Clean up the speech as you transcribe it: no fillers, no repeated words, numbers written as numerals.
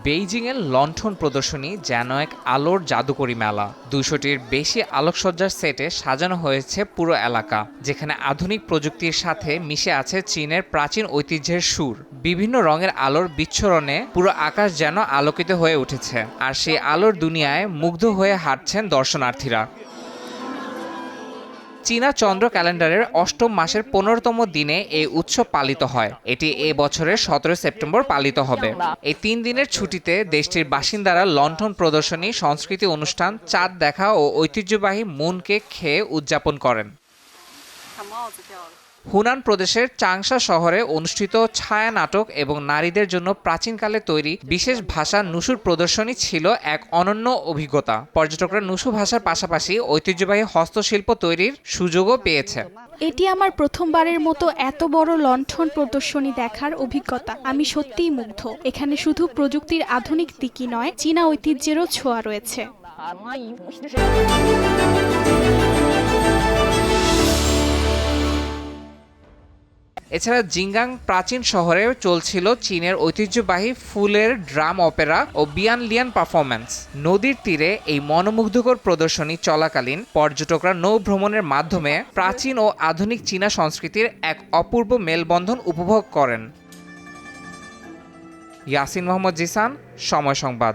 বেইজিংয়ের লণ্ঠন প্রদর্শনী যেন এক আলোর জাদুকরী মেলা। ২০০টির বেশি আলোকসজ্জার সেটে সাজানো হয়েছে পুরো এলাকা, যেখানে আধুনিক প্রযুক্তির সাথে মিশে আছে চীনের প্রাচীন ঐতিহ্যের সুর। বিভিন্ন রঙের আলোর বিচ্ছরণে পুরো আকাশ যেন আলোকিত হয়ে উঠেছে, আর সেই আলোর দুনিয়ায় মুগ্ধ হয়ে হাঁটছেন দর্শনার্থীরা। চীনা চন্দ্র ক্যালেন্ডারের অষ্টম মাসের ১৫তম দিনে এই উৎসব পালিত হয়। এটি এ বছরের ১৭ সেপ্টেম্বর পালিত হবে। এই ৩ দিনের ছুটিতে দেশটির বাসিন্দারা লণ্ঠন প্রদর্শনী, সংস্কৃতি অনুষ্ঠান, চাঁদ দেখা ও ঐতিহ্যবাহী মুন কেক খেয়ে উদযাপন করেন। হুনান প্রদেশের চাংশা শহরে অনুষ্ঠিত ছায়া নাটক এবং নারীদের জন্য প্রাচীনকালে তৈরি বিশেষ ভাষা নুশুর প্রদর্শনী ছিল এক অনন্য অভিজ্ঞতা। পর্যটকরা নুশু ভাষার পাশাপাশি ঐতিহ্যবাহী হস্তশিল্প তৈরির সুযোগও পেয়েছে। এটি আমার প্রথমবারের মতো এত বড় লণ্ঠন প্রদর্শনী দেখার অভিজ্ঞতা। আমি সত্যিই মুগ্ধ। এখানে শুধু প্রযুক্তির আধুনিক দিকই নয়, চীনা ঐতিহ্যেরও ছোঁয়া রয়েছে। এছাড়া জিঙ্গাং প্রাচীন শহরে চলছিল চীনের ঐতিহ্যবাহী ফুলের ড্রাম অপেরা ও বিয়ানলিয়ান পারফরম্যান্স। নদীর তীরে এই মনোমুগ্ধকর প্রদর্শনী চলাকালীন পর্যটকরা নৌ ভ্রমণের মাধ্যমে প্রাচীন ও আধুনিক চীনা সংস্কৃতির এক অপূর্ব মেলবন্ধন উপভোগ করেন। ইয়াসিন মোহাম্মদ জিসান, সময় সংবাদ।